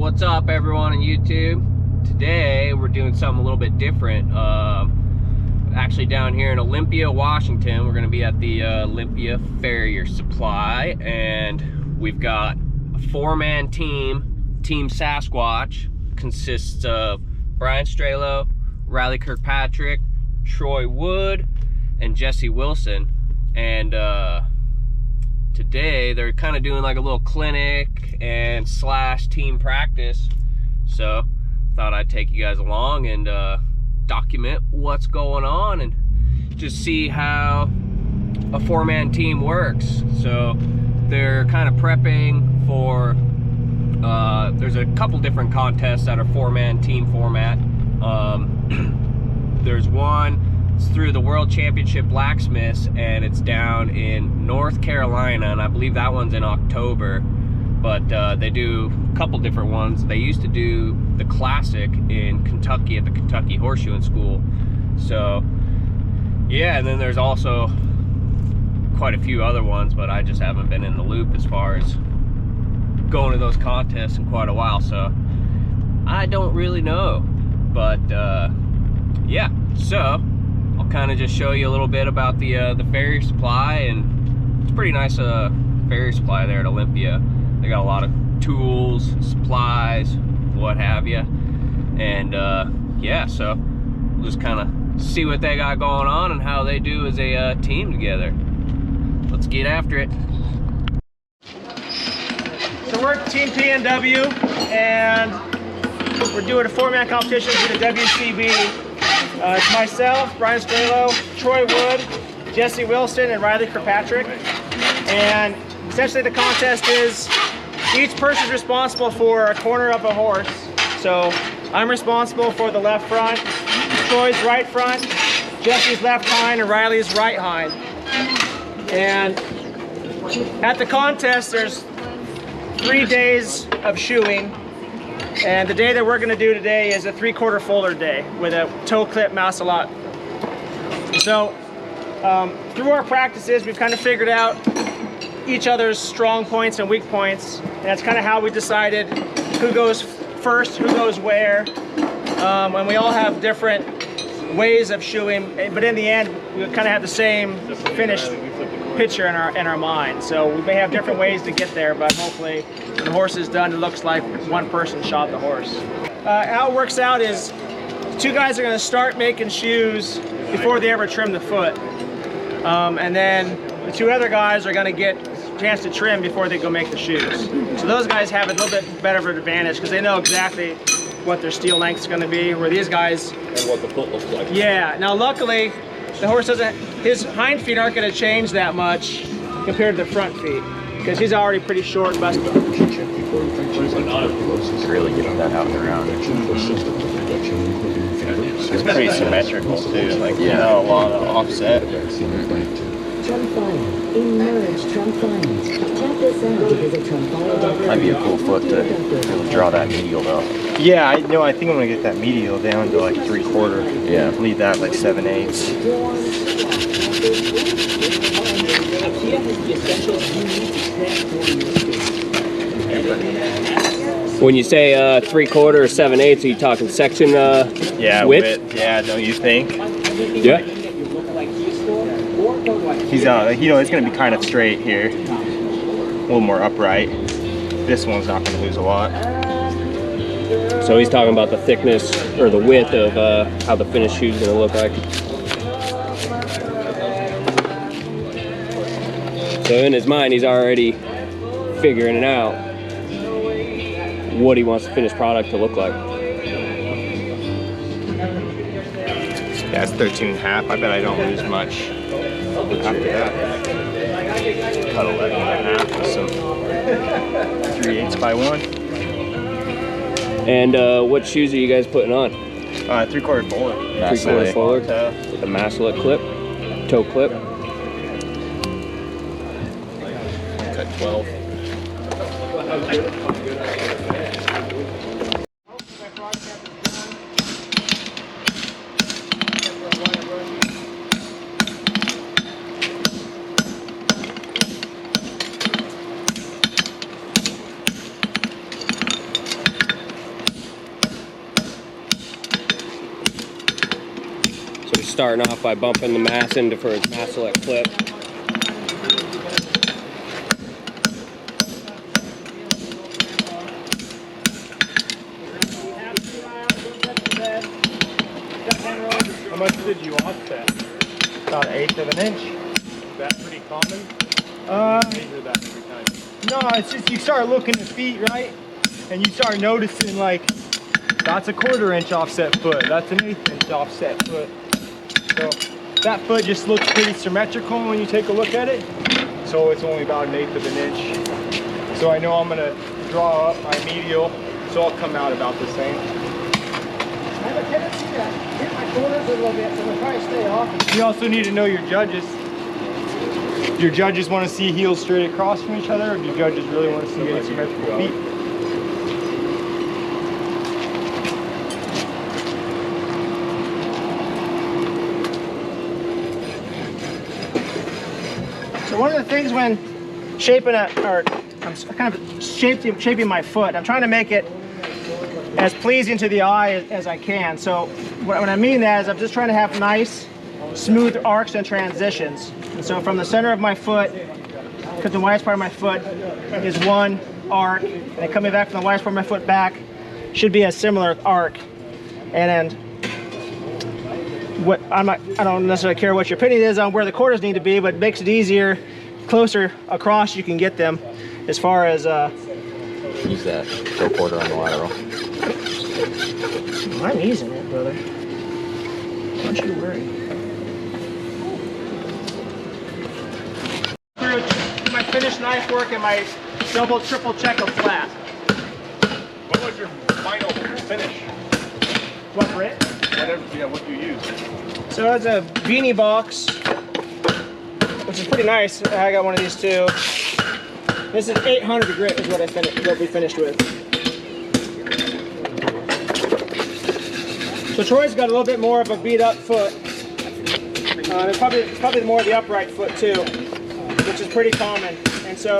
What's up, everyone on YouTube? Today we're doing something a little bit different. Actually down here in Olympia, Washington. We're going to be at the Olympia Farrier Supply, and we've got a four-man team. Team Sasquatch consists of Brian Strelo, Riley Kirkpatrick, Troy Wood, and Jesse Wilson. And today they're kind of doing like a little clinic and slash team practice, so thought I'd take you guys along and document what's going on and just see how a four-man team works. So they're kind of prepping for there's a couple different contests that are four-man team format. There's one, it's through the World Championship Blacksmiths, and it's down in North Carolina, and I believe that one's in October. But they do a couple different ones. They used to do the Classic in Kentucky at the Kentucky Horseshoeing School. So yeah, and then there's also quite a few other ones, but I just haven't been in the loop as far as going to those contests in quite a while, so I don't really know. But yeah, so I'll kind of just show you a little bit about the Farrier Supply, and it's a pretty nice Farrier Supply there at Olympia. They got a lot of tools, supplies, what have you, and yeah, so we'll just kind of see what they got going on and how they do as a team together. Let's get after it. So we're Team PNW, and we're doing a four-man competition for the WCB. It's myself, Brian Strelo, Troy Wood, Jesse Wilson, and Riley Kirkpatrick. And essentially the contest is each person is responsible for a corner of a horse. So I'm responsible for the left front, Troy's right front, Jesse's left hind, and Riley's right hind. And at the contest, there's 3 days of shoeing. And the day that we're going to do today is a 3/4 folder day with a toe clip mouse-a-lot. So through our practices, we've kind of figured out each other's strong points and weak points. And that's kind of how we decided who goes first, who goes where. And we all have different ways of shoeing, but in the end, we kind of have the same finished picture in our mind. So we may have different ways to get there, but hopefully when the horse is done, it looks like one person shod the horse. How it works out is two guys are going to start making shoes before they ever trim the foot. And then the two other guys are going to get a chance to trim before they go make the shoes. So those guys have a little bit better of an advantage because they know exactly what their steel length is going to be, where these guys... And what the foot looks like. Yeah, now luckily, the horse doesn't, his hind feet aren't going to change that much compared to the front feet, because he's already pretty short and busted. Really getting that out and around. It's pretty symmetrical too, like, you know, a lot of offset. Might be a cool foot to draw that medial though. Yeah, I know. I think I'm gonna get that medial down to like 3/4. Yeah. Leave that like 7/8. When you say 3/4 or 7/8, are you talking section Yeah, width? Yeah, don't you think? Yeah. He's you know, it's gonna be kind of straight here, a little more upright. This one's not gonna lose a lot. So he's talking about the thickness or the width of how the finished shoe is going to look like. So in his mind, he's already figuring it out what he wants the finished product to look like. Yeah, it's 13.5. I bet I don't lose much after that. Cut 11.5 with some 3/8 by 1. And what shoes are you guys putting on? 3/4 fuller. 3/4 fuller with a masslet clip, toe clip. Cut 12. starting off by bumping the mass into for his mass select clip. How much did you offset? About 1/8 of an inch. Is that pretty common? Measure that every time. No, it's just you start looking at feet, right? And you start noticing like, that's a 1/4 inch offset foot, that's an 1/8 inch offset foot. So that foot just looks pretty symmetrical when you take a look at it. So it's only about 1/8 of an inch. So I know I'm gonna draw up my medial, so I'll come out about the same. I have a tendency to hit my corners a little bit, so I'm gonna try to stay off. You also need to know your judges. Do your judges want to see heels straight across from each other, or do your judges really want to see asymmetrical feet? So one of the things when shaping I'm kind of shaping my foot, I'm trying to make it as pleasing to the eye as I can. So what I mean that is I'm just trying to have nice, smooth arcs and transitions. And so from the center of my foot, because the widest part of my foot is one arc, and then coming back from the widest part of my foot back should be a similar arc. And then I don't necessarily care what your opinion is on where the quarters need to be, but it makes it easier, closer across you can get them as far as Use that toe quarter on the lateral. I'm easing it, brother. Don't you worry. Through my finished knife work and my double, triple check of flat. What was your final finish? What, Britt? Whatever, yeah, what you use. So it's a beanie box, which is pretty nice. I got one of these too. This is 800 grit is what we finished with. So Troy's got a little bit more of a beat up foot. It's probably more of the upright foot too, which is pretty common. And so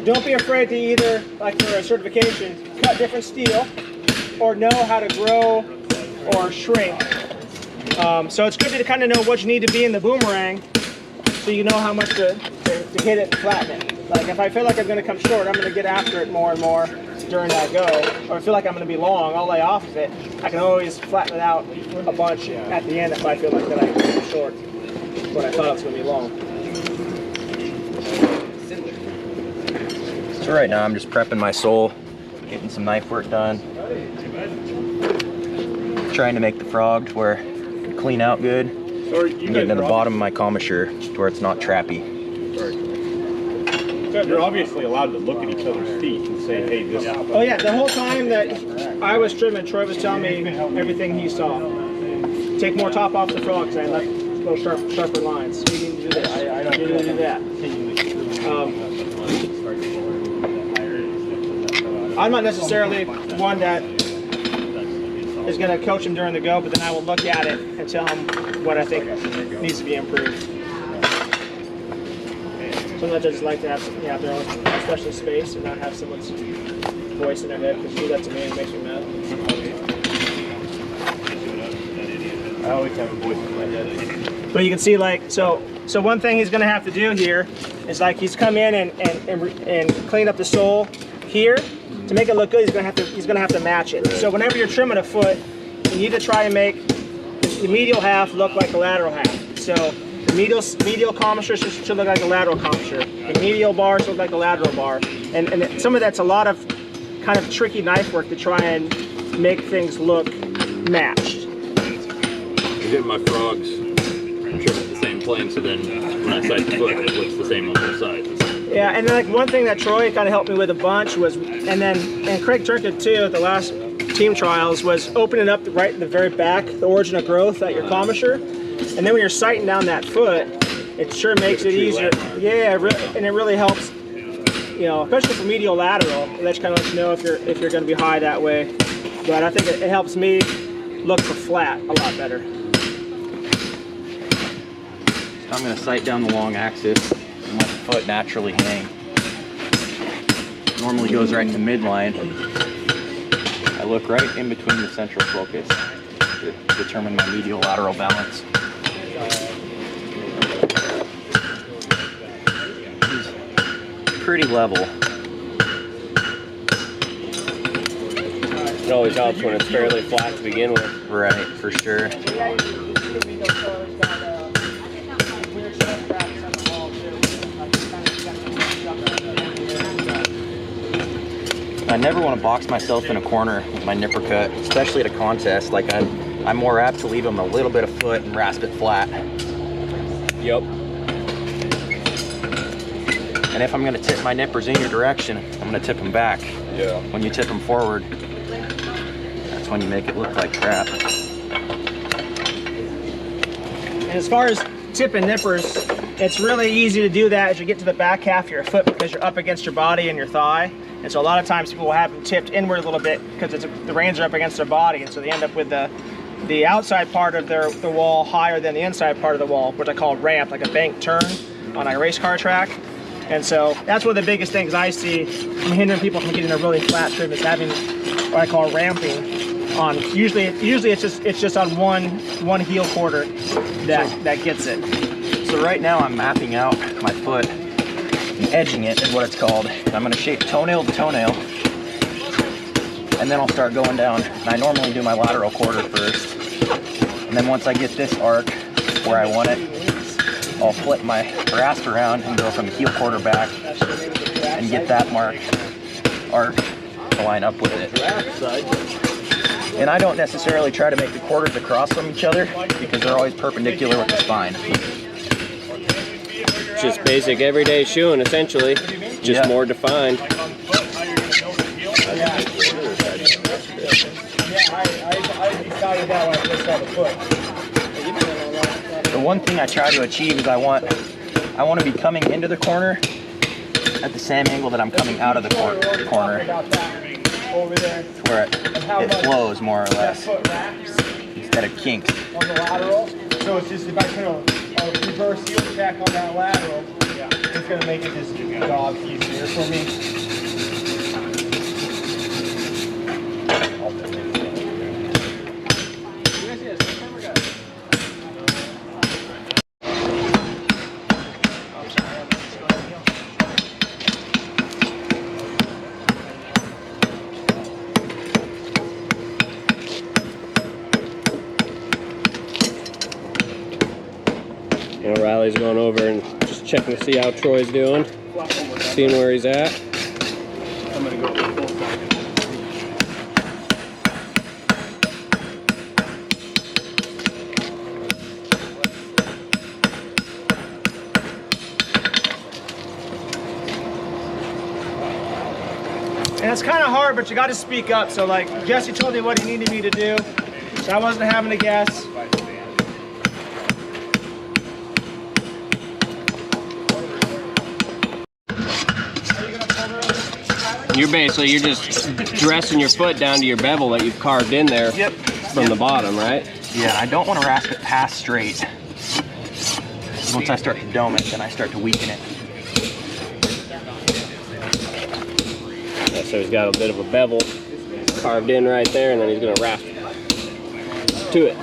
don't be afraid to either, like for a certification, cut different steel or know how to grow or shrink. So it's good to kind of know what you need to be in the boomerang so you know how much to hit it and flatten it. Like if I feel like I'm going to come short, I'm going to get after it more and more during that go. Or I feel like I'm going to be long, I'll lay off of it. I can always flatten it out a bunch at the end if I feel like that I'm going to be short when I thought it was going to be long. So right now I'm just prepping my sole, getting some knife work done. Trying to make the frog to where it clean out good. So I'm getting to the bottom of my commissure to where it's not trappy. You're obviously allowed to look at each other's feet and say, hey, this. Oh yeah, the whole time that I was trimming, Troy was telling me everything he saw. Take more top off the frog, because I left little sharper lines. So you need to do this. You need to do that. I'm not necessarily one that is going to coach him during the go, but then I will look at it and tell him what I think needs to be improved. Sometimes I just like to have their own special space and not have someone's voice in their head, because you do that to me and it makes me mad. I always have a voice in my head. But you can see, like, so one thing he's going to have to do here is, like, he's come in and clean up the sole here. To make it look good, he's going to have to match it. So whenever you're trimming a foot, you need to try and make the medial half look like the lateral half. So the medial commissure should look like the lateral commissure. The medial bar should look like the lateral bar. And some of that's a lot of kind of tricky knife work to try and make things look matched. I get my frogs trimmed at the same plane, so then when I sight the foot, it looks the same on both sides. Yeah, and then like one thing that Troy kind of helped me with a bunch was, and Craig Turkett too at the last team trials, was opening up right in the very back, the origin of growth at your commissure, and then when you're sighting down that foot, it sure makes it easier. Yeah, and it really helps, you know, especially for medial lateral. That kind of lets you know if you're going to be high that way. But I think it helps me look for flat a lot better. I'm going to sight down the long axis and let the foot naturally hang. Normally goes right to midline. I look right in between the central focus. to determine my medial lateral balance. It's pretty level. It always helps when it's fairly flat to begin with. Right, for sure. I never want to box myself in a corner with my nipper cut, especially at a contest. Like I'm more apt to leave them a little bit of foot and rasp it flat. Yep. And if I'm going to tip my nippers in your direction, I'm going to tip them back. Yeah. When you tip them forward, that's when you make it look like crap. And as far as tipping nippers, it's really easy to do that as you get to the back half of your foot because you're up against your body and your thigh. And so a lot of times people will have them tipped inward a little bit because the reins are up against their body, and so they end up with the outside part of the wall higher than the inside part of the wall, which I call ramp, like a bank turn on a race car track. And so that's one of the biggest things I see from hindering people from getting a really flat trim is having what I call ramping on. Usually it's just on one heel quarter that gets it. So right now I'm mapping out my foot, and edging it is what it's called. I'm going to shape toenail to toenail, and then I'll start going down. And I normally do my lateral quarter first, and then once I get this arc where I want it, I'll flip my rasp around and go from the heel quarter back and get that arc to line up with it. And I don't necessarily try to make the quarters across from each other because they're always perpendicular with the spine. Just basic everyday shoeing, essentially. Just more defined. The one thing I try to achieve is I want to be coming into the corner at the same angle that I'm coming out of the corner, where it flows more or less instead of kinks. On the lateral, so it's just if I put a reverse heel check on that lateral, it's going to make it just jog easier for me. You know, Riley's going over and just checking to see how Troy's doing, seeing where he's at. I'm going to go for full second. And it's kind of hard, but you got to speak up. So like Jesse told me what he needed me to do, so I wasn't having to guess. You're just dressing your foot down to your bevel that you've carved in there from the bottom, right? Yeah, I don't want to rasp it past straight. Once I start to dome it, then I start to weaken it. Yeah, so he's got a bit of a bevel carved in right there, and then he's going to rasp to it.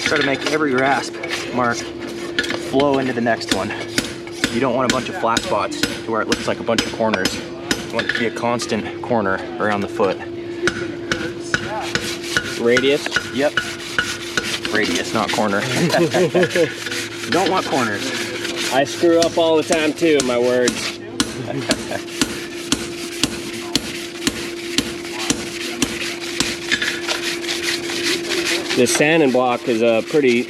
Try to make every rasp mark flow into the next one. You don't want a bunch of flat spots to where it looks like a bunch of corners. You want it to be a constant corner around the foot. Radius? Yep. Radius, not corner. You don't want corners. I screw up all the time too, my words. This sanding block is pretty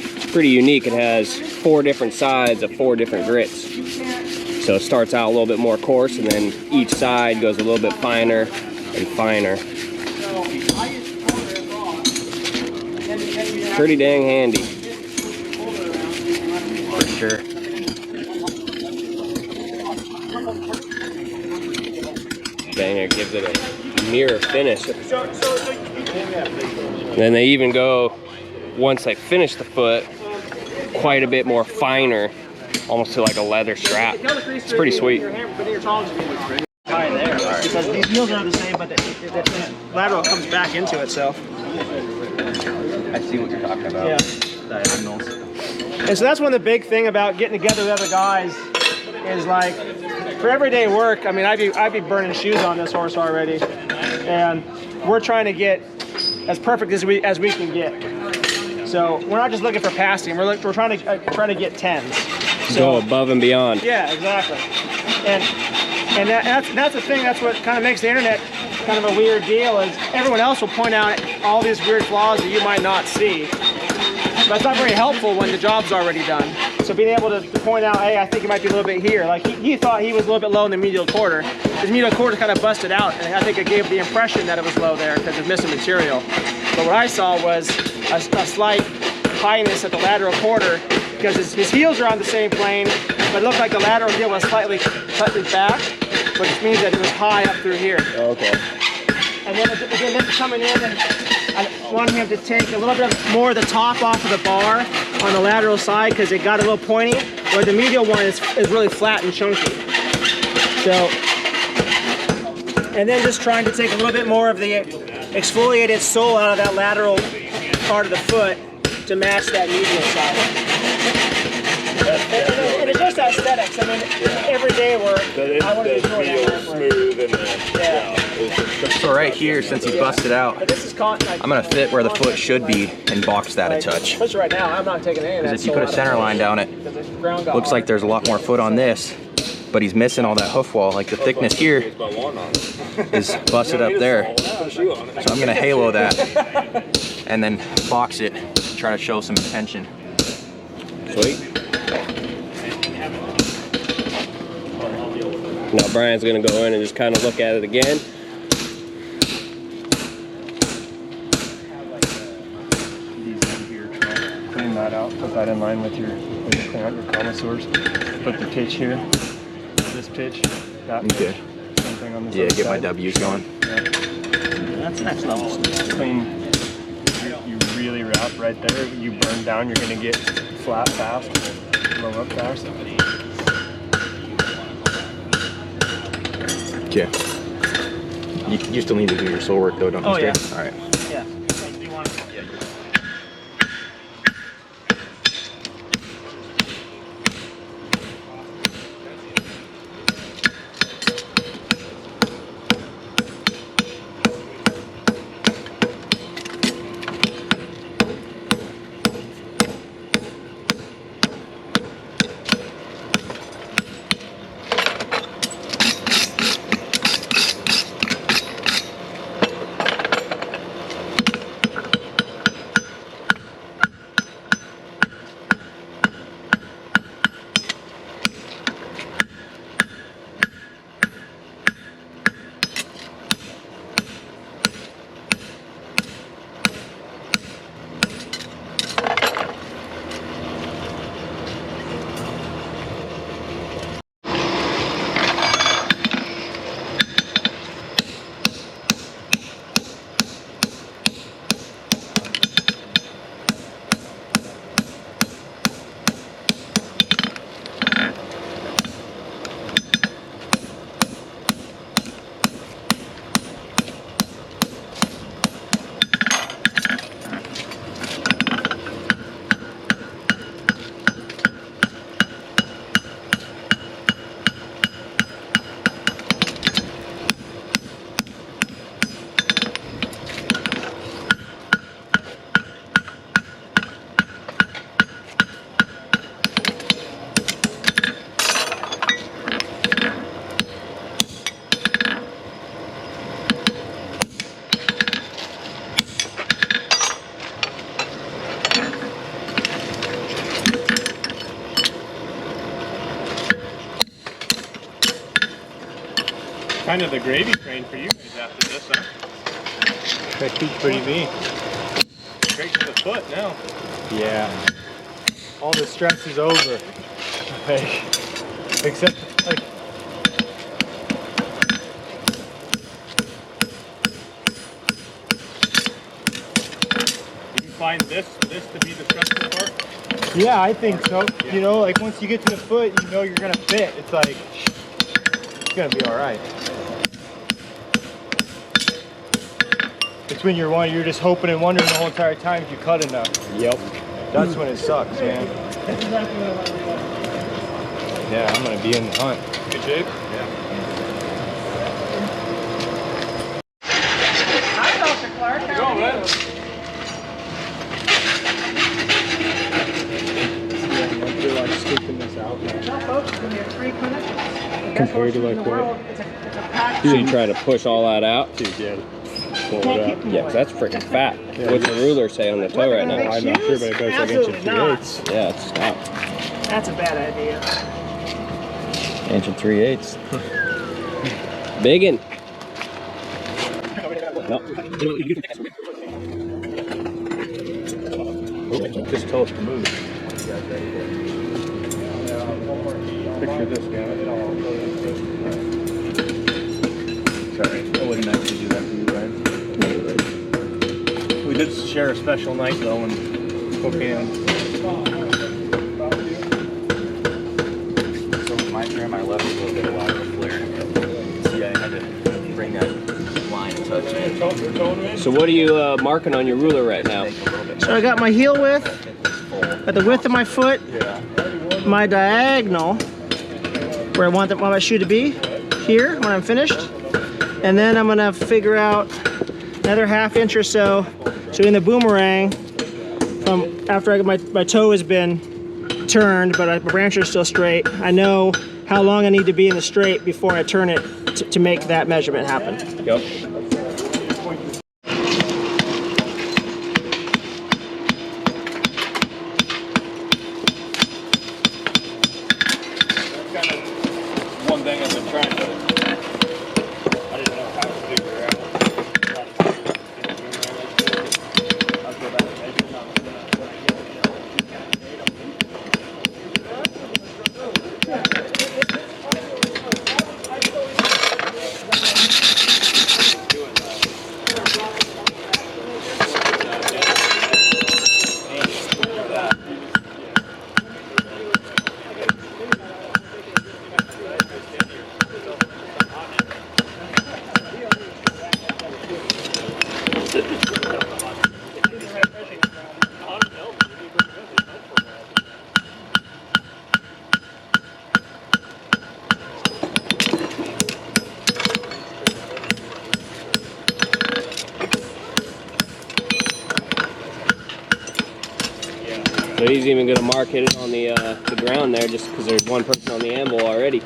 unique. It has 4 different sides of 4 different grits. So it starts out a little bit more coarse, and then each side goes a little bit finer and finer. Pretty dang handy. For sure. Banger gives it a mirror finish. Then they even go, once they finish the foot, quite a bit more finer, almost to like a leather strap. It's pretty sweet. High there, because these wheels are the same, but the lateral comes back into itself. I see what you're talking about. Yeah. Diagonals. And so that's one of the big thing about getting together with other guys is like, for everyday work, I mean, I'd be burning shoes on this horse already, and we're trying to get as perfect as we can get. So we're not just looking for passing; we're trying to get tens. So, Go above and beyond. Yeah, exactly. And that's the thing. That's what kind of makes the internet kind of a weird deal. Is everyone else will point out all these weird flaws that you might not see. But it's not very helpful when the job's already done. So being able to point out, hey, I think it might be a little bit here. Like he thought he was a little bit low in the medial quarter. His medial quarter kind of busted out, and I think it gave the impression that it was low there because of missing material. But what I saw was a slight highness at the lateral quarter because his heels are on the same plane, but it looked like the lateral heel was slightly back, which means that it was high up through here. Oh, okay. And then again, this is coming in, and I want him to take a little bit more of the top off of the bar on the lateral side because it got a little pointy, where the medial one is really flat and chunky. So, and then just trying to take a little bit more of the exfoliated sole out of that lateral part of the foot to match that medial side. And it's just aesthetics. I mean, everyday work, I want to be doing that smooth and So right here, since he busted out, But this is caught, like, I'm gonna fit where the foot should be and box that a touch. Especially right now, I'm not taking any of that. Because if you put a center line down it, looks like there's a lot more foot on this, but he's missing all that hoof wall. Like the thickness here is busted up there. So I'm gonna halo that and then box it, try to show some intention. Sweet. Now Brian's gonna go in and just kind of look at it again. These in here, clean that out, put that in line with your, when you clean out your connoisseurs. Put the pitch here, this pitch, that pitch. Okay. Same thing on this Yeah, other get my side. W's going. That's next level. Clean, you really wrap right there. You burn down, you're gonna get flat fast, low up fast. Okay. You still need to do your sole work though, don't you? Oh, yeah. All right. Yeah. Kind of the gravy train for you guys after this, huh? That keeps pretty mean. Straight to the foot now. Yeah. all the stress is over. Like, except like. Do you find this to be the stressful part? Yeah, I think so. Yeah. You know, like once you get to the foot, you know you're gonna fit. It's like it's gonna be all right. It's when you're just hoping and wondering the whole entire time if you cut enough. Yep. That's when it sucks, man. Yeah, I'm gonna be in the hunt. Good shape? Yeah. Hi, Dr. Clark. How are you? Compared to like what? So you try to push all that out? Yeah. Yeah, 'cause that's freaking fat. What's the ruler say on the toe right now? I'm not sure, but it goes like inch and 3/8. Yeah, it's stop. That's a bad idea. Inch and 3/8. Biggin. Just toast to move. Picture this, guy. Sorry, I wouldn't actually do that for you guys. We did share a special night though in Spokane. So with my trim, I left a little bit of lateral flare. See, I had to bring that line and touch in. So what are you marking on your ruler right now? So I got my heel width at the width of my foot, my diagonal where I want my shoe to be here when I'm finished, and then I'm gonna figure out another ½ inch or so. So in the boomerang, after my toe has been turned, but my branch is still straight, I know how long I need to be in the straight before I turn it to make that measurement happen. Yep. One thing I've been trying to, I didn't know how to figure out. I'll go back and measure it. So he's even gonna mark it on the ground there just because there's one person on the anvil already.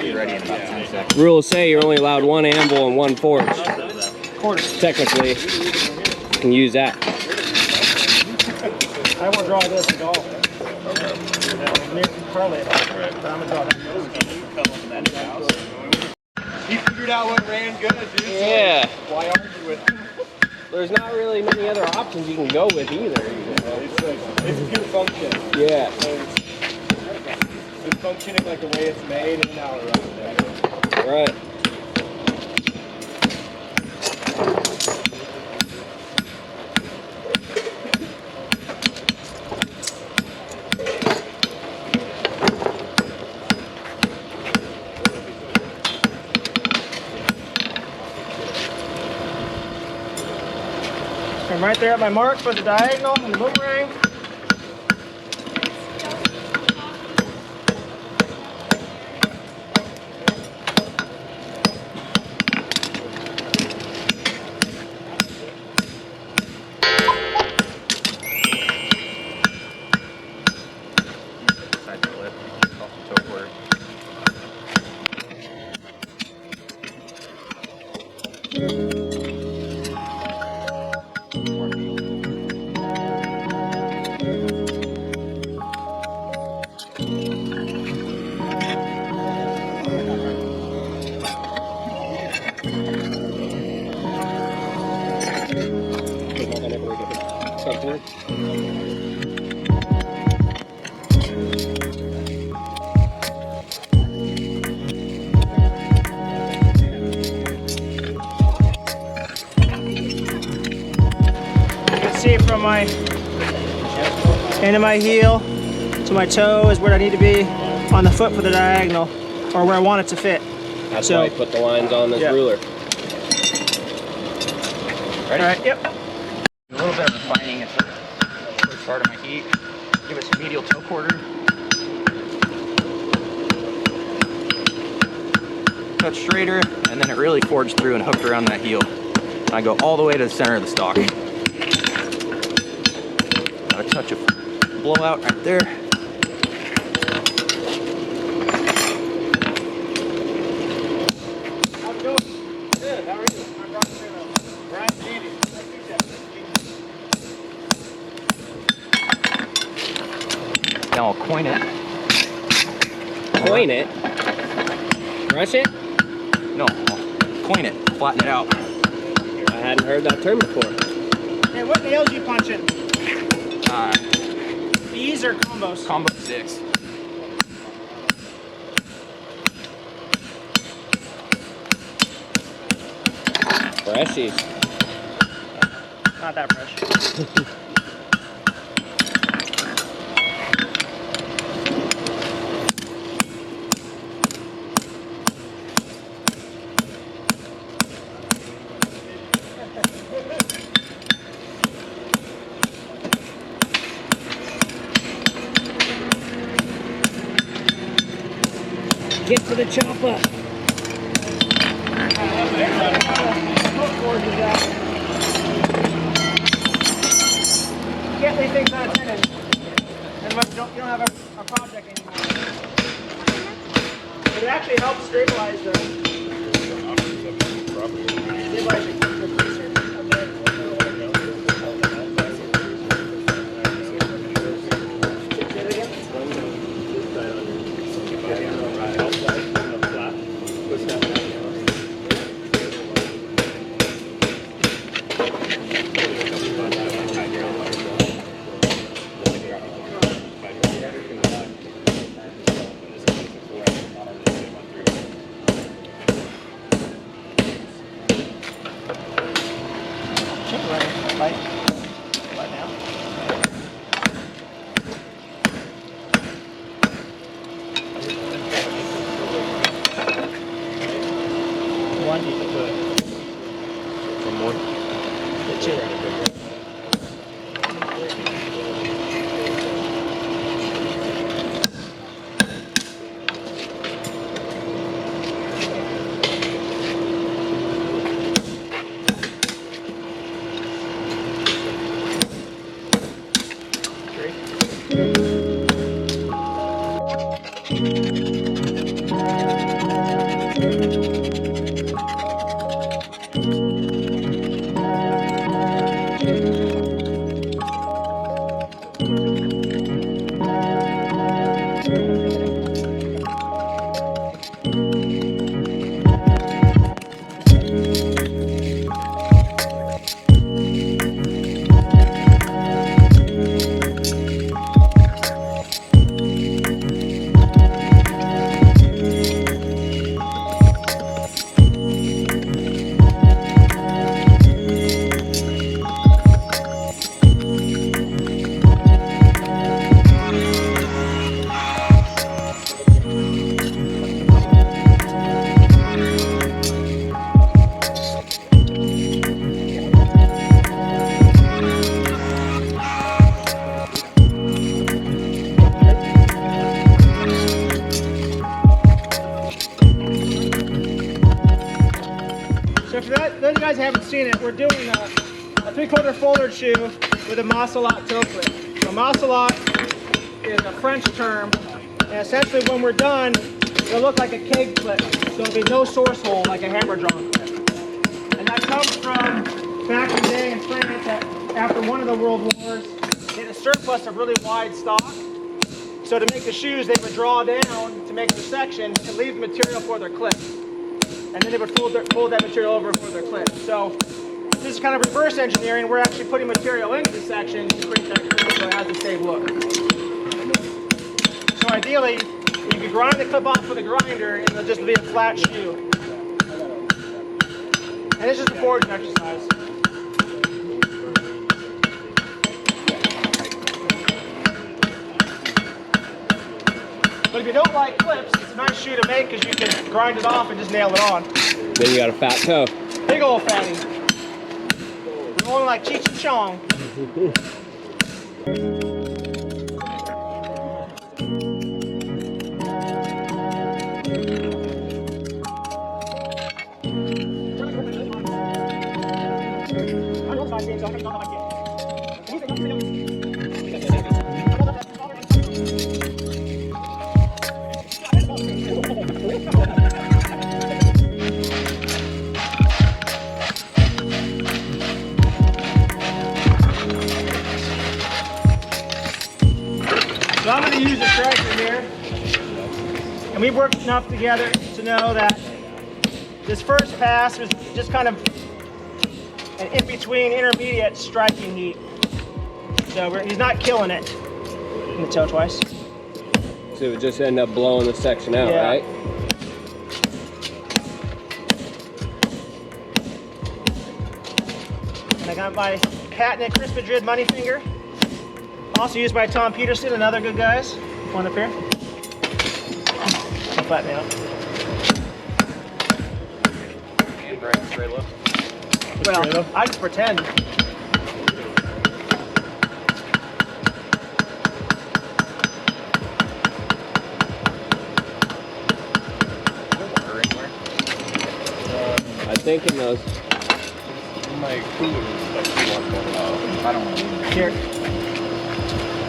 Be ready in about 10 seconds. Rules say you're only allowed one anvil and one forge. Technically, you can use that. I won't draw this at all. Parlay, but I'm gonna draw that. He figured out what ran good, dude. Yeah. So why argue with him? There's not really many other options you can go with either. It's pure function. Yeah. It's functioning like the way it's made, and now we're running it. Right. I'm right there at my mark for the diagonal and the boomerang. Side flip, off the toe quarter. See from my end of my heel to my toe is where I need to be on the foot for the diagonal, or where I want it to fit. That's why I put the lines on this ruler. Ready? All right, yep. A little bit of refining at the first part of my heat. Give it some medial toe quarter. Touch straighter, and then it really forged through and hooked around that heel. And I go all the way to the center of the stock. Got a touch of blowout right there. How's it going? Good, how are you? I'm Brian Sandy. Now I'll coin it. Coin it? Brush it? No, I'll coin it, flatten it out. I hadn't heard that term before. Hey, what nails you punching? E's or combos? Combo 6. Freshies. Not that fresh. Get to the chopper. Can't leave things unattended. And you don't have a project anymore. It actually helps stabilize the greaser. Those guys haven't seen it, we're doing a 3/4 folded shoe with a maussalot toe clip. A maussalot is a French term, and essentially when we're done, it'll look like a keg clip. So there'll be no source hole like a hammer drawn clip. And that comes from back in the day in France after one of the world wars, they had a surplus of really wide stock. So to make the shoes, they would draw down to make the section and leave the material for their clip. And then they would fold that material over for their clip. So this is kind of reverse engineering. We're actually putting material into the section to create that clip so it has the same look. So ideally, you could grind the clip off with a grinder and it'll just be a flat shoe. And it's just a forging exercise. But if you don't like clips, it's a nice shoe to make because you can grind it off and just nail it on. Then you got a fat toe. Big old fatty. We're going like Cheech and Chong. So I'm going to use a striker here, and we've worked enough together to know that this first pass was just kind of an in-between intermediate striking heat. So he's not killing it. In the toe twice. So it would just end up blowing the section out, Yeah. right? And I got my patented Chris Madrid money finger. Also used by Tom Peterson and other good guys. One up here. I'll flatten it out. And Brian Strelo. Well, I just pretend. I think in those. My cooler is like I don't know. Here.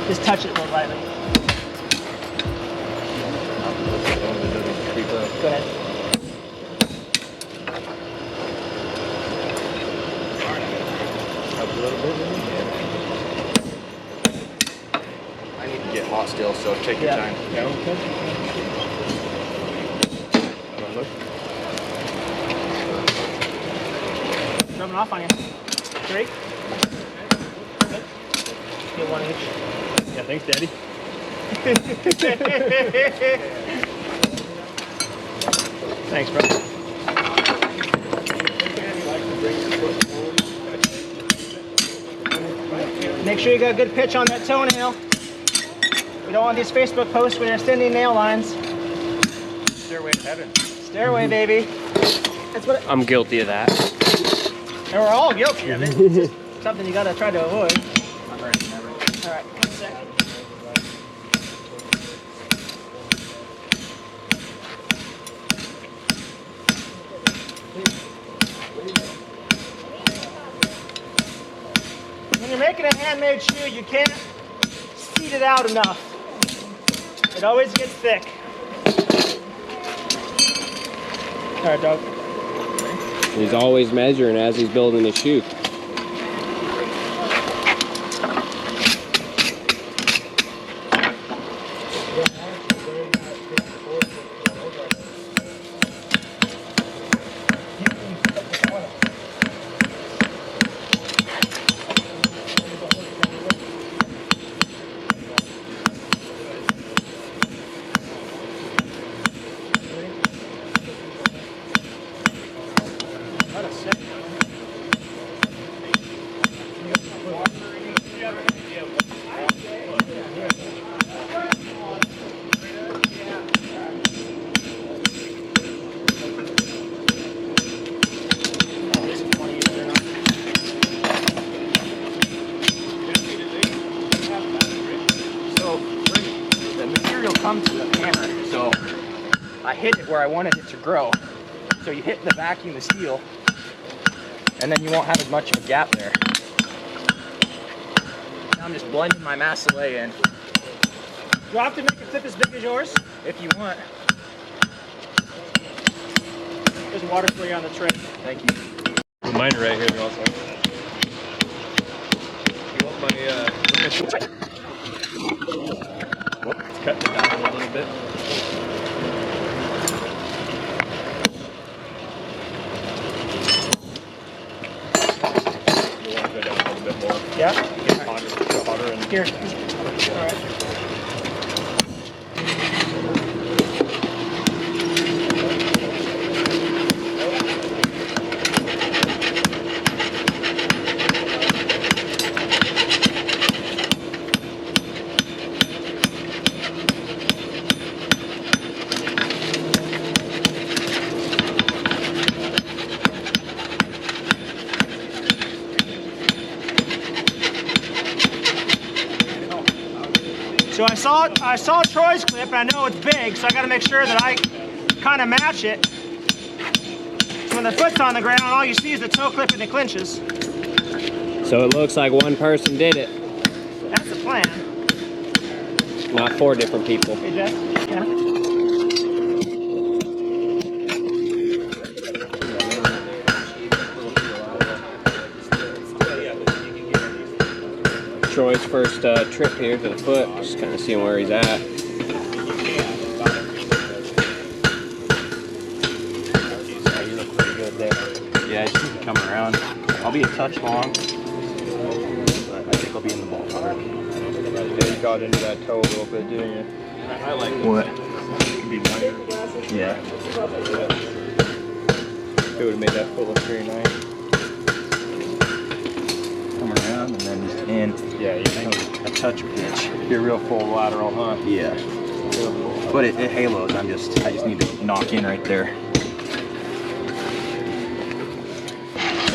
Just touch it real lightly. Go ahead. I need to get hot still, so take your time. Yeah, okay. Rubbing off on you. 3. Good. Get 1 each. Yeah, thanks, Daddy. Thanks, bro. Make sure you got a good pitch on that toenail. We don't want these Facebook posts when you're extending nail lines. Stairway to heaven. Stairway, baby. That's what. I'm guilty of that. And we're all guilty of it. It's just something you gotta try to avoid. I'm ready, never. All right, 1 second. When you're making a handmade shoe, you can't seed it out enough. It always gets thick. All right, dog. He's always measuring as he's building his shoe. Comes with a hammer, so I hit it where I wanted it to grow. So you hit the vacuum, the steel, and then you won't have as much of a gap there. Now I'm just blending my massillé in. You have to make a tip as big as yours. If you want. There's water for you on the tray. Thank you. Mine are right here also. You want my let's cut it down a little bit. Here. So I saw Troy's clip, and I know it's big, so I got to make sure that I kind of match it. So when the foot's on the ground, all you see is the toe clip and the clinches. So it looks like one person did it, That's the plan. not 4 different people. Hey, Jeff. Yeah. Troy's first trip here to the foot, just kind of seeing where he's at. You look pretty good there. Yeah, I just need to come around. I'll be a touch long, but I think I'll be in the ballpark. Yeah, you got into that toe a little bit, didn't you? I like What? It could be minor. Yeah. It would have made that foot look very nice. Come around and then just in. Yeah, you think A touch pitch. you're real full lateral, huh? Yeah. But it halos. I just need to knock in right there.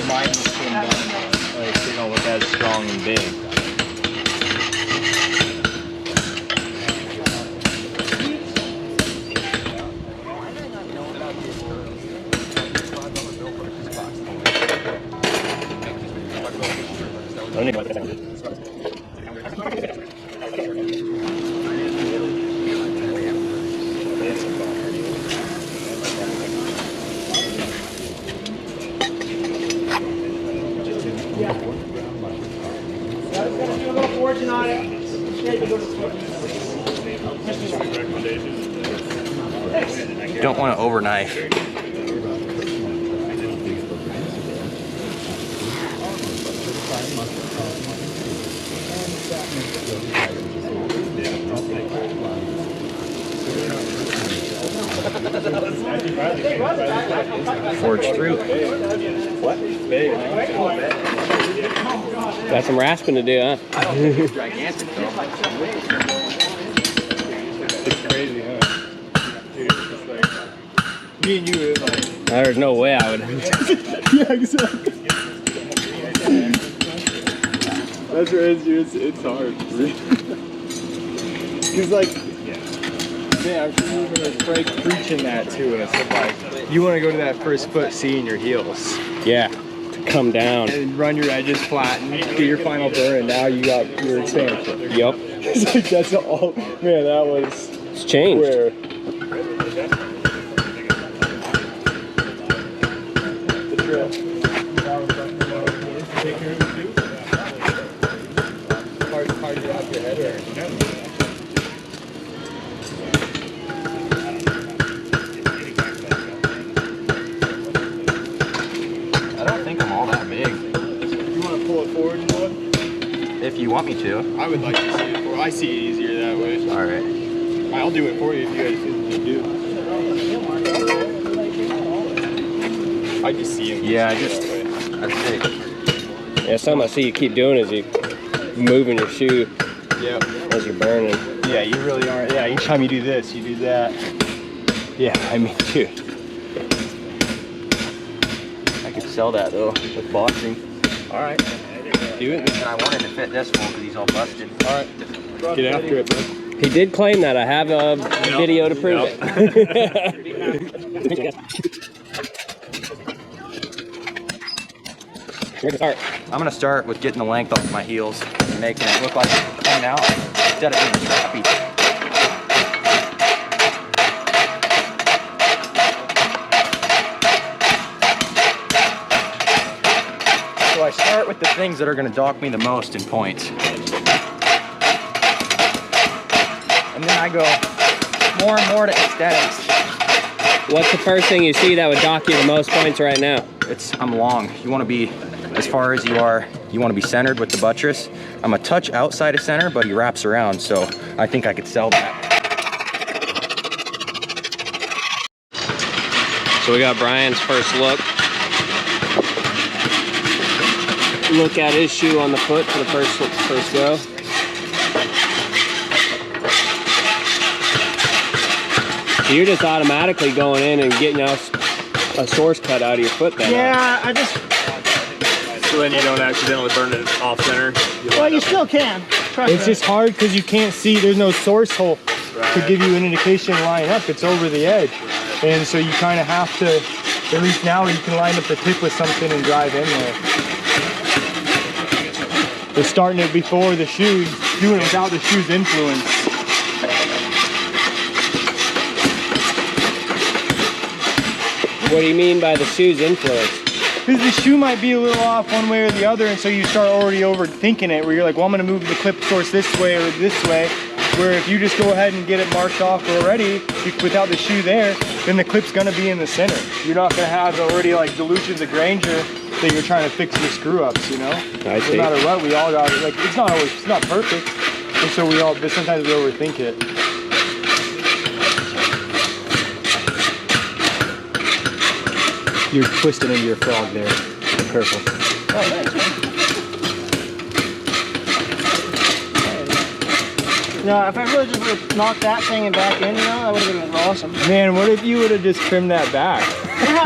Mine came down. Like, they don't look as strong and big. Do a little forging on it. You don't want to overknife. Forge through. What? Big, man. Got some rasping to do, huh? I don't think it's gigantic though. It's crazy, huh? Dude, it's just like, me and you, like, There's no way I would. yeah, exactly. That's what it's hard. Cause like, man, I'm sure you're gonna Frank preaching that too, and it's like, you want to go to that first foot seeing your heels, Yeah, to come down. and run your edges flat, and get your final burn, and now you got your expansion. Yep, It's like, that's all, man, that was it's changed. where. The drill. Hard to wrap your head around. I don't think I'm all that big. You want to pull it forward and look? If you want me to. I would like to see it. Well, I see it easier that way. All right. I'll do it for you if you guys think you do. I just see him. Yeah, that way. That's big. Yeah, something I see you keep doing is you moving your shoe Yeah. as you're burning. Yeah, you really aren't. Yeah, each time you do this, you do that. Yeah, I mean, dude. I could sell that though with boxing. All right. Do it. And I wanted to fit this one because he's all busted. All right. Get after it, bud. He did claim that. I have a video to prove it. Here's the start. I'm gonna start with getting the length off my heels and making it look like it's coming out instead of being strappy. So I start with the things that are gonna dock me the most in points. And then I go more and more to aesthetics. What's the first thing you see that would dock you the most points right now? I'm long. You wanna be as far as you are you want to be centered with the buttress. I'm a touch outside of center, but he wraps around, so I think I could sell that. So we got Brian's first look. Look at his shoe on the foot for the first go. So you're just automatically going in and getting a source cut out of your foot then? Yeah, I just... So then you don't accidentally burn it off center? Well, you still can. Trust It's me. just hard because you can't see, there's no source hole to give you an indication line up. It's over the edge. And so you kind of have to, at least now you can line up the tip with something and drive in there. But starting it before the shoes, doing it without the shoes influence. What do you mean by the shoe's influence? Because the shoe might be a little off one way or the other, and so you start already overthinking it, where you're like, well, I'm going to move the clip source this way or this way. Where if you just go ahead and get it marked off already, without the shoe there, then the clip's going to be in the center. You're not going to have already like dilutions of grainger that you're trying to fix your screw ups, you know? I see. No matter what, we all got it. Like, it's not always, it's not perfect. And so we all, but sometimes we overthink it. You're twisting into your frog there. Be careful. Oh, thanks, man. No, if I really just would have knocked that thing and back in, you know, that would have been awesome. Man, what if you would have just trimmed that back?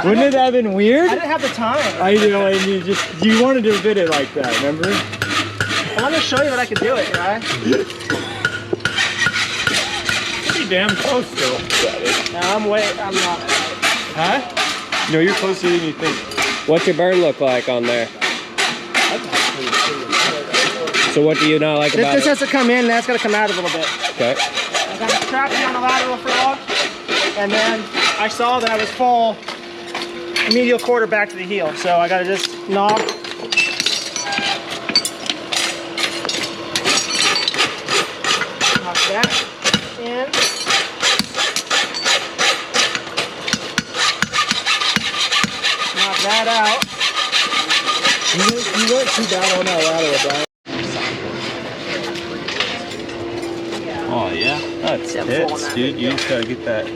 Wouldn't it have been weird? I didn't have the time. I know, and you wanted to fit it like that, remember? I wanted to show you that I could do it, right? Pretty damn close still. No, I'm not. Huh? No, you're closer than you think. What's your burn look like on there? So what do you not like about This it? has to come in, that's got to come out a little bit. Okay. I got strapped on the lateral frog, and then I saw that I was full medial quarter back to the heel, so I got to just knock. Knock that in. Knock that out. You weren't too bad on that lateral, Brian. Oh yeah, that's hits, dude. You just gotta get that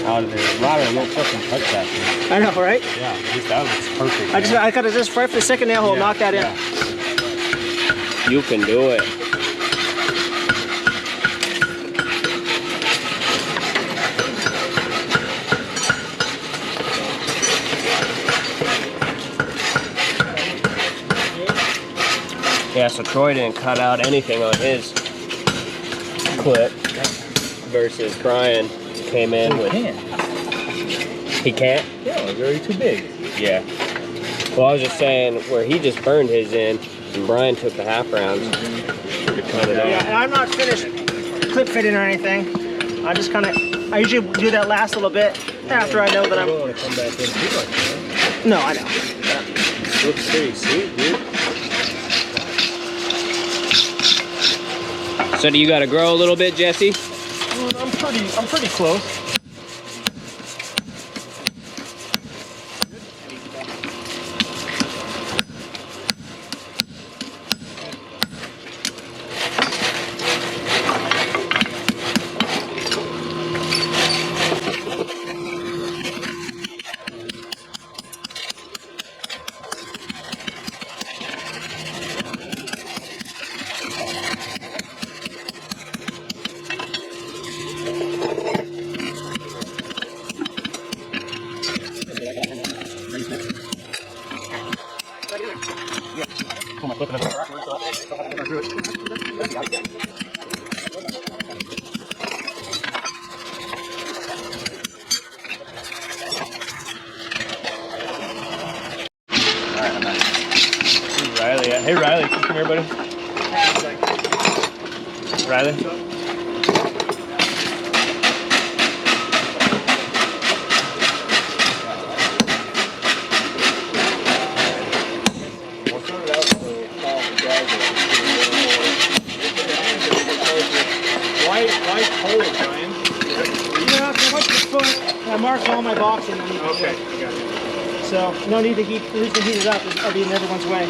out of there. Lateral won't fucking touch that thing. I know, right? Yeah, that looks perfect. I gotta just right for the second nail hole, knock that in. You can do it. Yeah, so Troy didn't cut out anything on his clip versus Brian came in with... He can't? Yeah, it's already too big. Yeah. Well, I was just saying where he just burned his in and Brian took the half rounds. Yeah, and I'm not finished clip fitting or anything. I just kind of, I usually do that last little bit after I know that I I'm... don't want to come back in too much, man. No, I know. Looks pretty sweet, dude. So do you got to grow a little bit, Jesse? I'm pretty close. Riley, hey Riley, come here, buddy. Riley. Why cold, Brian? Yeah, so what's the foot? I marked all my boxing. Okay, I got it. So no need to heat it up. I'll be in everyone's way.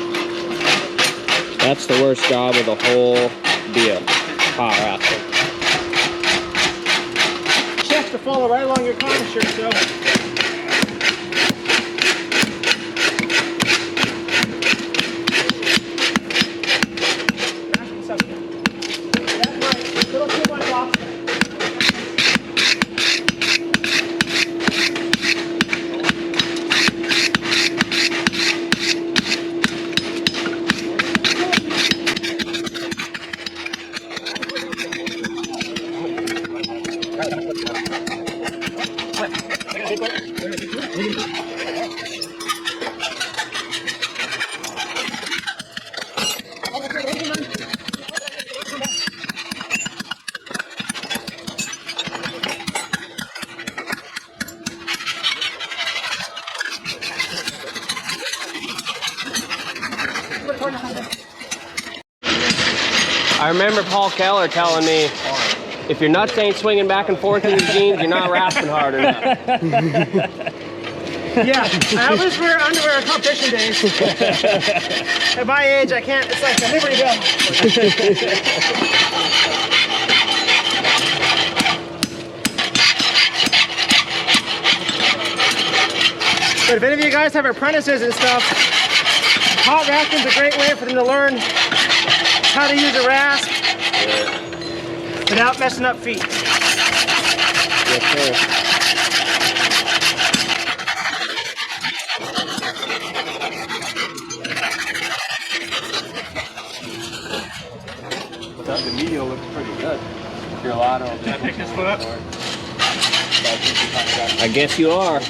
That's the worst job of the whole deal. Power axle. Shafts to follow right along your commissure, so. I remember Paul Keller telling me, if your nuts ain't swinging back and forth in your jeans, you're not rasping hard enough. Yeah, I always wear underwear on competition days. At my age, I can't, it's like a Liberty Bell. But if any of you guys have apprentices and stuff, hot rasping's a great way for them to learn how to use a rasp without messing up feet. Yes, sir. The medial looks pretty good. You're a lot of. Can I pick this foot up? I guess you are.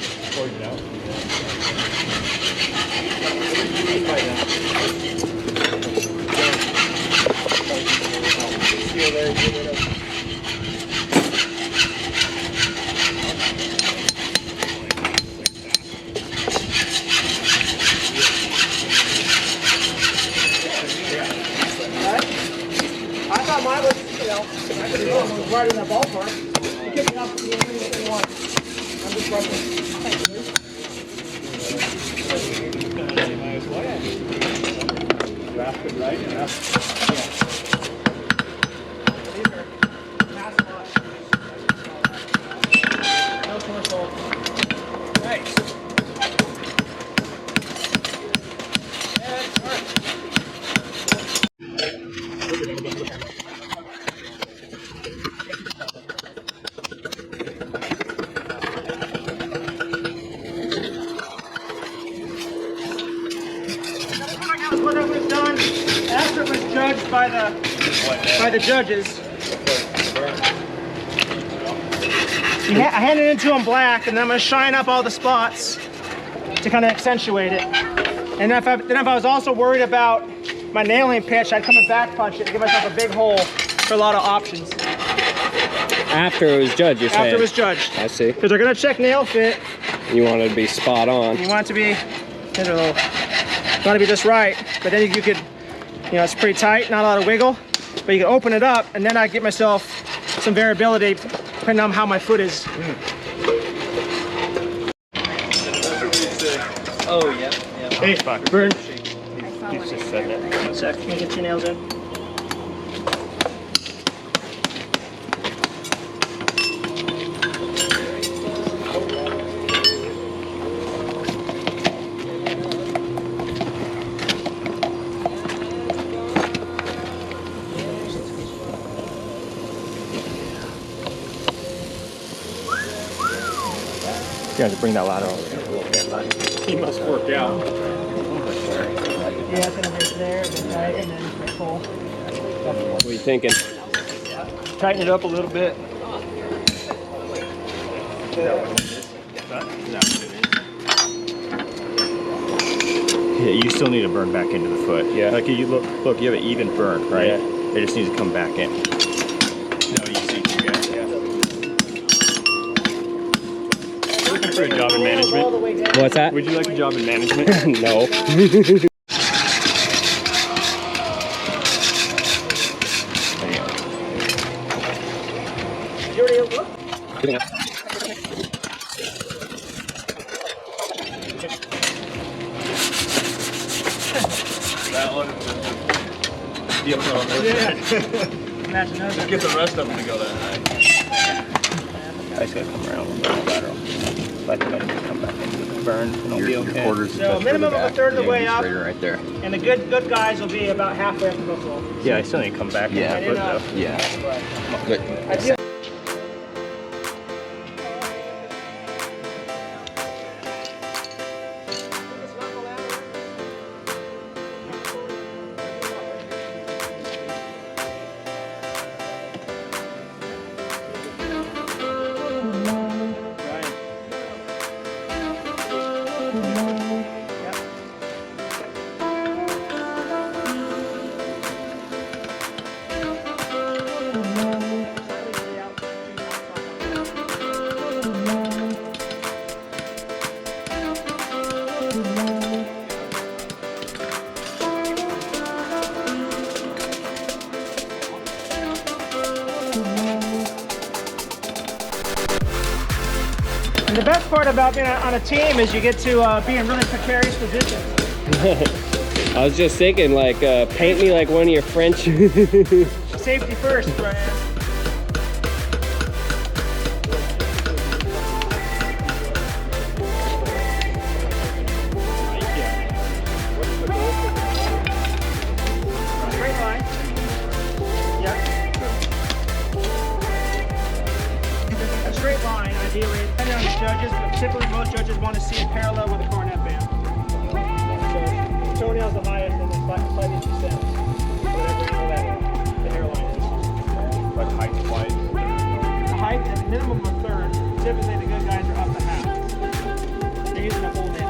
I thought mine was, you know, I could be wrong, I was right in that ballpark. You kick it up to the anything you want. I'm just rushing. Rasp it right and up. No commercial. Nice. What it was done after it was judged by the judges. I handed it to them black, and then I'm going to shine up all the spots to kind of accentuate it. And if I was also worried about my nailing pitch, I'd come and back punch it to give myself a big hole for a lot of options. After it was judged, you're saying? After it was judged. I see. Because they're going to check nail fit. You want it to be spot on. You want it to be, you know, want to be just right. But then you could, you know, it's pretty tight, not a lot of wiggle. But you can open it up, and then I get myself some variability depending on how my foot is. Oh, yeah. Hey, fuck. Burn. You just said that. 1 sec, can you get your nails in? You have to bring that ladder over there a little bit, bud. He must work out. Yeah, it's gonna hit there, and then tight, and then pull. What are you thinking? Tighten it up a little bit. Yeah, you still need to burn back into the foot. Yeah. Like you look, you have an even burn, right? Yeah. It just needs to come back in. No, you see, you guys. Yeah. Looking for a job in management? What's that? Would you like a job in management? No. You already look? That one. the one on this side. Match another. Just get the rest of them to go that high. I just gotta come around with the lateral. Let them come back into the burn. It'll be okay. Your quarters So minimum of a third of the way up, right there. and the good guys will be about halfway up the buffalo. Yeah, I still need to come back. Yeah. On my foot, though. Yeah. But Good. I feel And the best part about being on a team is you get to be in really precarious positions. I was just thinking, like, paint me like one of your French. Safety first, Brian. Straight line. Yep. A straight line, ideally, depending on the judges, but typically most judges want to see it parallel with the cornet band. So, toenail's the highest, and then slightly descends. Whatever angle that the hairline is. Like height-wise. The height is minimum of a third. Typically, the good guys are up to half. They're using a full nail.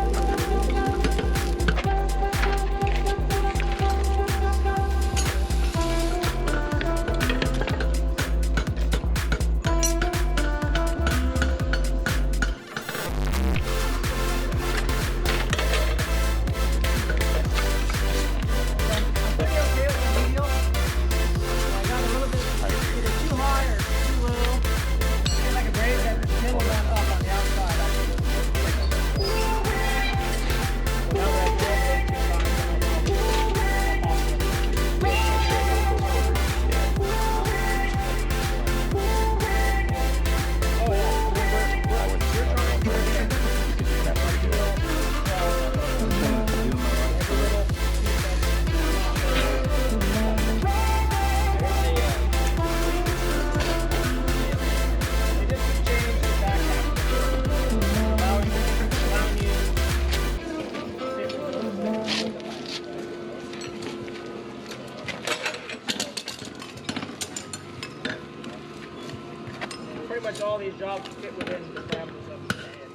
Pretty much all these jobs fit within the parameters of the head.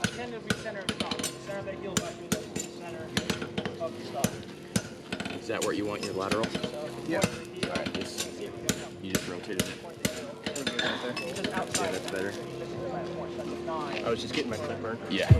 I tend to be center of stock. The center of the heel back is the center of the stock. Is that where you want your lateral? Yeah. Alright, you just rotated it. Just outside. Yeah, that's better. I was just getting my clip burn. Yeah.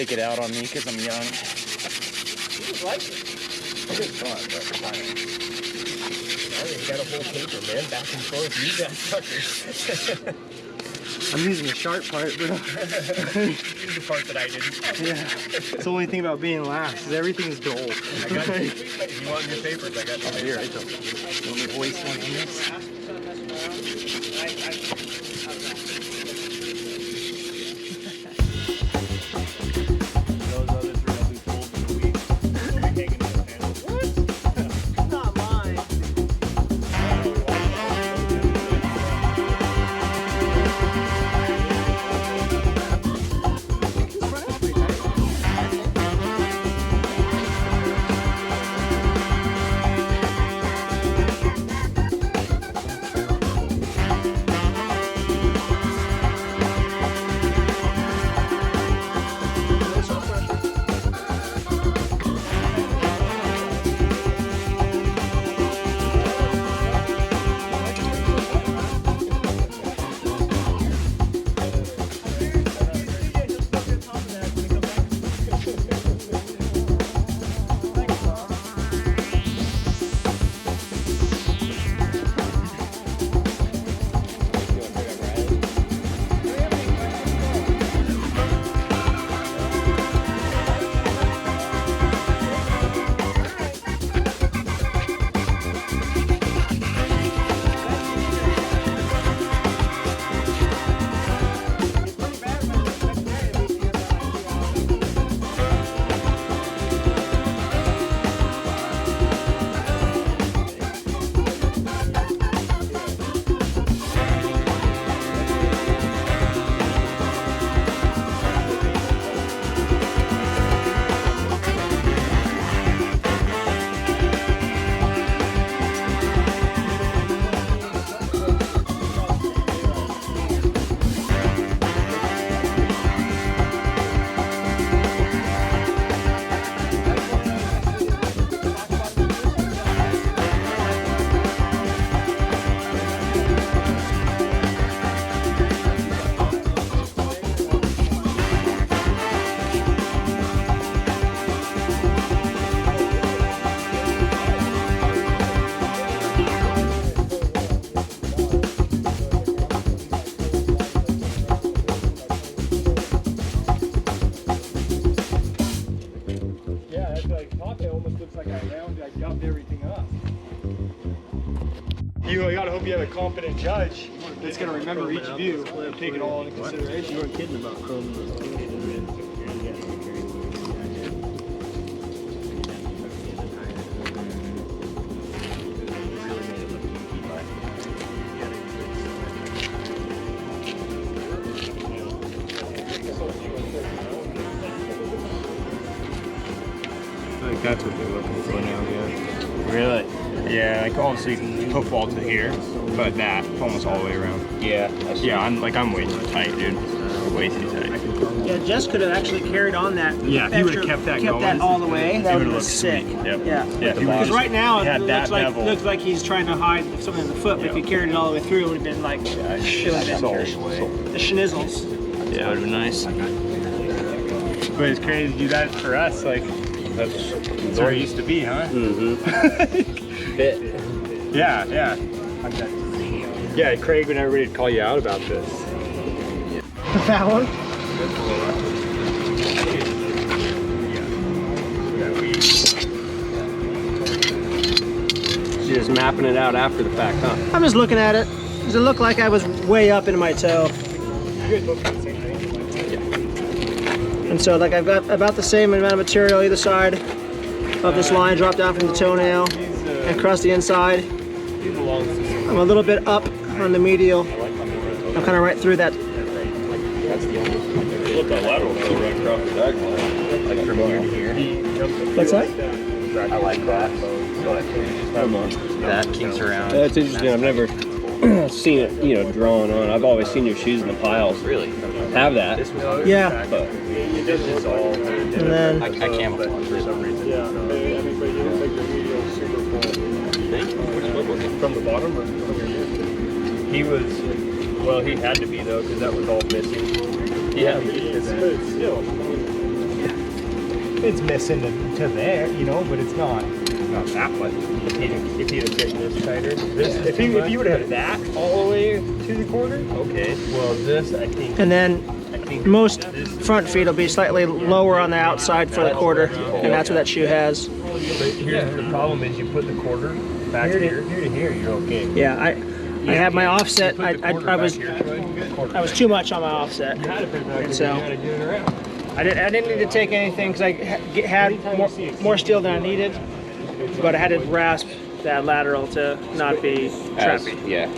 take it out on me because I'm young. It is fun, but I think you got a whole paper, man. Back and forth. You got suckers. I'm using the sharp part, bro. Use the part that I didn't. Yeah. It's the only thing about being last, is everything's dull. I got you. If you want your papers, I got them here. Let me hoist one of these. You gotta hope you have a competent judge that's gonna remember each view and take it all into consideration. You weren't kidding about chroming those. I think that's what they're looking for now, yeah. Really? Yeah, like obviously hook wall to here, but that almost all the way around. Yeah. Yeah, I'm way too tight, dude. Way too tight. Yeah, Jess could have actually carried on that. Yeah, if he would have kept that going. Kept that all the way. That would have been sick. Yep. Yeah. Yeah, if he Because was right now it had that looks like he's trying to hide something in the foot, but if he carried it all the way through, it would have been like the schnizzles. Yeah, it would have been nice. But it's crazy to do that for us, like that's where it used to be, huh? Mm-hmm. Bit. Yeah, yeah. Yeah, Craig, when everybody would call you out about this. That one? You're just mapping it out after the fact, huh? I'm just looking at it. Does it look like I was way up into my toe? And so like I've got about the same amount of material either side of this line dropped down from the toenail and across the inside. I'm a little bit up on the medial. I'm kind of right through that. Look at lateral though, right across the back line. Like from here to here. What's that? I like that. Come on. That keeps around. That's interesting. I've never seen it, drawn on. I've always seen your shoes in the piles. Really? Have that. Yeah. But And then I camouflage for some reason. Yeah, but you didn't make your medial super full. From the bottom or from your ear? He was, well, he had to be though, because that was all missing. yeah. It's still. it's missing to there, you know, but it's not that much. If he'd have fit this tighter, if you would have had that all the way to the quarter, okay. Well, this I think. And then most front feet will be slightly lower on the outside for the quarter, and that's what that shoe has. But here's the problem: is you put the quarter back here to here, you're okay. Yeah, I had my offset. I was too much on my offset, and so I didn't need to take anything because I had more steel than I needed, but I had to rasp that lateral to not be trappy. Yeah.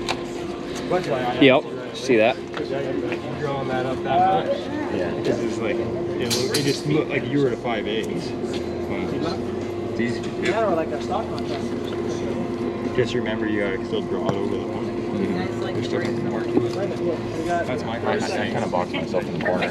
Yep. See that? Drawing that up that much. Yeah. This is like it just looked like you were at a 5/8. It's easy to do. Like a stock contest. Just remember, you gotta still draw it over the one. There's still some work. That's my I kind of boxed myself in the corner.